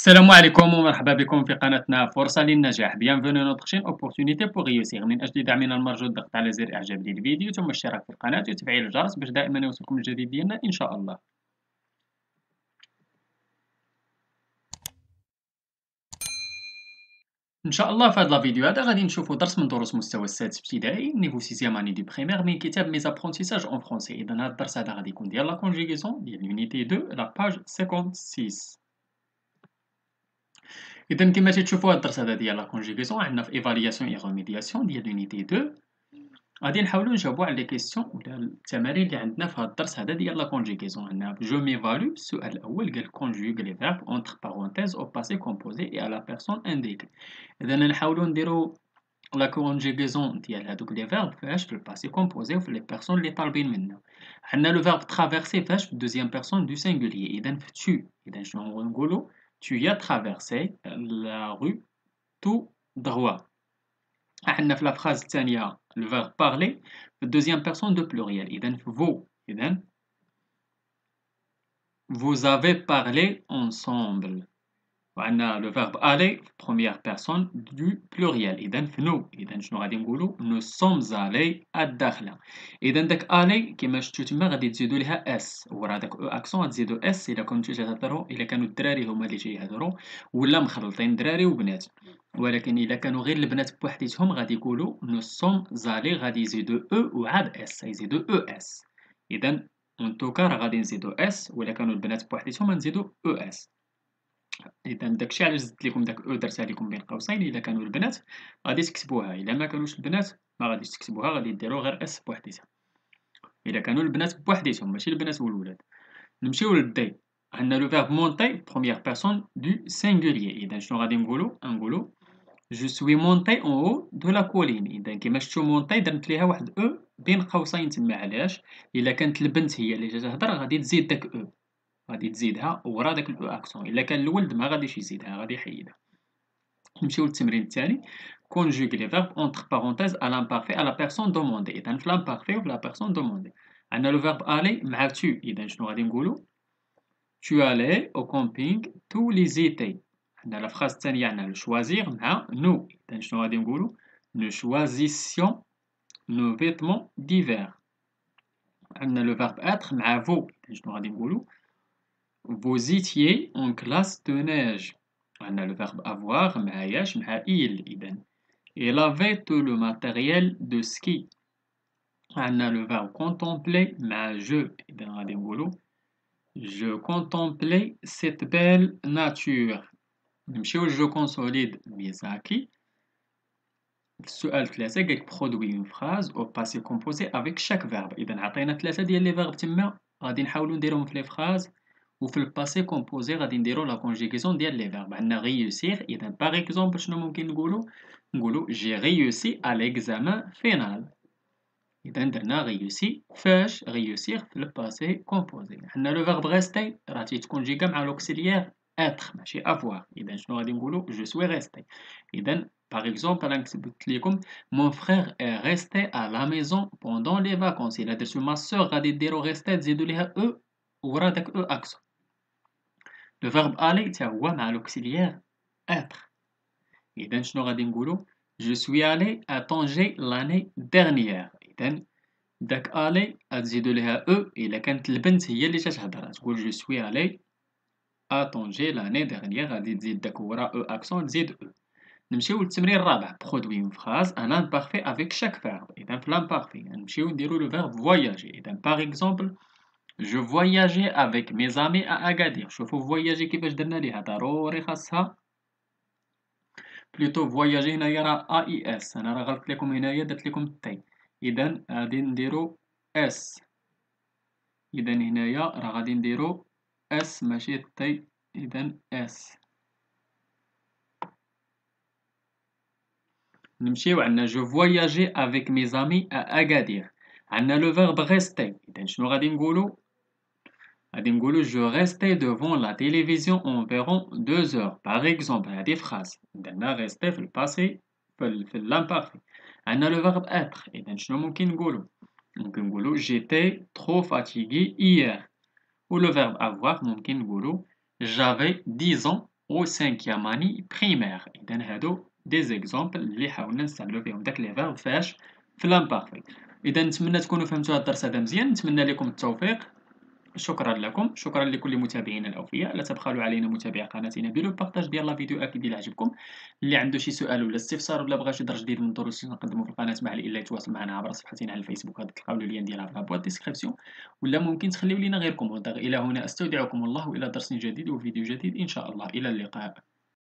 السلام عليكم ومرحبا بكم في قناتنا فرصة للنجاح. Bienvenue à notre chaîne Opportunité pour réussir. من أجل دعمنا المرجو الضغط على زر إعجاب للفيديو ثم الاشتراك في القناة وتفعيل الجرس باش دائما يوصلكم الجديد ديالنا إن شاء الله. إن شاء الله في هذا الفيديو هذا غادي نشوفوا درس من دروس مستوى السادس ابتدائي نيفو سيزيام اني دو بريمير من كتاب ميز ابرونتيساج اون فرونسي. إذا هذا الدرس هذا غادي يكون ديال لا كونجيغيزون ديال لونيتي 2 لا باج 56. إذا كما تشوفوا هاد الدرس هذا ديال لا كونجيغيزون عندنا في ايفالياسيون اي ريميدياسيون ديال لونيتي 2 غادي نحاولوا نجاوبوا على لي كيسيون ولا التمارين اللي عندنا في هاد الدرس هذا ديال لا كونجيغيزون. عندنا جو ميفالو السؤال الاول قال كونجوغ لي فيرب اونتر بارونتيز او باسي كومبوزي اي على بيرسون انديكي. اذا نحاولوا نديروا لا كونجيغيزون ديال هادوك لي فيرب فاش في الباسي كومبوزي وفي لي بيرسون اللي طالبين منا. عندنا لو فيرب ترافيرسي فاش في الدوزيام بيرسون دو سينغولير. اذا في تو اذا شنو نقولوا tu as traversé la rue tout droit. عندنا في لا فراز الثانية le verbe parler في deuxième personne de pluriel. إذا vous إذا vous avez parlé ensemble. وعندنا le verbe aller في première personne du pluriel. إذا في nous إذا شنو غادي نقولوا nous sommes allés الداخلة. إذا داك aller كما شفتوا تما غادي تزيدوا ليها اس ورا داك او اكسون غتزيدوا اس إلا كنتو تهضروا إلا كانوا الدراري هما اللي تيهضروا ولا مخلطين دراري وبنات. ولكن إلا كانوا غير البنات بوحديتهم غادي يقولوا nous sommes allés غادي يزيدوا او وعاد اس يزيدوا او اس. إذا ان توكا راه غادي نزيدوا اس ولا كانوا البنات بوحديتهم غنزيدوا او اس. إذا داكشي علاش زدت لكم داك او درتها لكم بين قوسين. إلا كانوا البنات غادي تكتبوها إلا ما كانوش البنات ما غاديش تكتبوها غادي ديروا غير اس بوحديتها. إلا كانوا البنات بوحديتهم ماشي البنات والولاد. نمشيو للدي. عندنا لو فيرب مونتي بروميير بيرسون دو سينغولير. إذا شنو غادي نقولوا جو سوي مونتي اون او دو لا كولين. إذا كيما شفتو مونتي درت ليها واحد او بين قوسين تما. علاش؟ إلا كانت البنت هي اللي جات تهضر غادي تزيد داك او غادي تزيدها ورا داك الاو اكسون. الا كان الولد ما غاديش يزيدها غادي يحيدها. نمشيو للتمرين الثاني كونجوغ لي فيرب اونتر بارونتيز ا لامبارفي ا لا بيرسون دوموندي. اذا في لامبارفي وفي لا بيرسون دوموندي عندنا لو فيرب الي مع تو. اذا شنو غادي نقولوا tu allais au camping tous les étés. عندنا لا فراز الثانيه عندنا لو شوازير مع نو. اذا شنو غادي نقولوا nous choisissions nos vêtements d'hiver. عندنا لو فيرب être مع vous. اذا شنو غادي نقولوا vous étiez en classe de neige. On a le verbe avoir مع ياش مع il. إذن il avait tout le matériel de ski. On a le verbe contempler مع je. إذن غادي نقولوا je contemplais cette belle nature. نمشيو جو كونسوليد ميزاكي. السؤال 3 قالك produit une phrase au passé composé avec chaque verbe. إذن عطينا 3 ديال لي فيرب تما غادي نحاولوا نديرهم في لي فراز وفي الباسي كومبوزي غادي نديرو لا كونجيغيزون ديال لي فيرب. عندنا غيوسير. اذا باغ اكزومبل شنو ممكن نقولوا جي غيوسي ا ليكزامان فينال. اذا درنا غيوسي فاش غيوسير في الباسي كومبوزي. عندنا لو فيرب غيستي راه تيتكونجيغا مع لوكسيليير اتر ماشي افوار. اذا شنو غادي نقولوا جو سوي غيستي. اذا باغ اكزومبل انا كتبت لكم مون فرير اي غيستي ا لا ميزون بوندون لي فاكونس. الا درتو ما سور غادي ديروا غيستي تزيدوا ليها او ورا داك او اكسون. Le verbe aller تا هو مع l'auxiliaire être. إذا شنو غادي نقولوا je suis allé à Tanger l'année dernière. إذا داك aller غتزيدوا ليها او إلا كانت البنت هي اللي تتهضر تقول je suis allé à Tanger l'année dernière غادي تزيد داك ورا او اكسون تزيد او. نمشيو للتمرين الرابع produit une phrase un imparfait avec chaque verbe. إذا في l'imparfait نمشيو نديرو le verbe voyager. إذا par exemple Je voyageais avec mes amis à Agadir. شوفوا voyager كيفاش درنا ليها ضروري خاصها بلوتو voyager هنايا راه ا اي اس. انا راه غلطت لكم هنايا درت لكم تي. اذا غادي نديرو اس. اذا هنايا راه غادي نديرو اس ماشي تي. اذا اس. نمشيو عندنا جو voyageais avec mes amis à Agadir. عندنا لو فيرب rester. اذا شنو غادي نقولوا غادي نقولوا جو ريستي devant la télévision environ 2 heures. باغ اكزومبل هذه فراز درنا ريستي في الباسي في لامبارفي. عندنا لو فيرب être. اذا شنو ممكن نقولوا j'étais trop fatigué hier. و لو فيرب avoir ممكن نقولوا j'avais 10 ans au 5e année primaire. إذا هادو دي زيكزامبل اللي حاولنا نستعملو فيهم داك لي فيرب فاش في لامبارفي. إذا نتمنى تكونوا فهمتوا هاد الدرس هذا مزيان، نتمنى لكم التوفيق. شكرا لكم، شكرا لكل متابعينا الأوفياء. لا تبخلوا علينا متابعة قناتنا بالبارطاج ديال لا فيديو أكيد إلا عجبكم. اللي عنده شي سؤال ولا استفسار ولا بغى شي درس جديد من الدروس اللي نقدمو في القناة ما عليه إلا يتواصل معنا عبر صفحتنا على الفيسبوك، غادي تلقاو اللين ديالها في لابواط ديسكريبسيون، ولا ممكن تخليو لينا غير كومونتير. إلى هنا أستودعكم الله، وإلى درس جديد وفيديو جديد إن شاء الله. إلى اللقاء.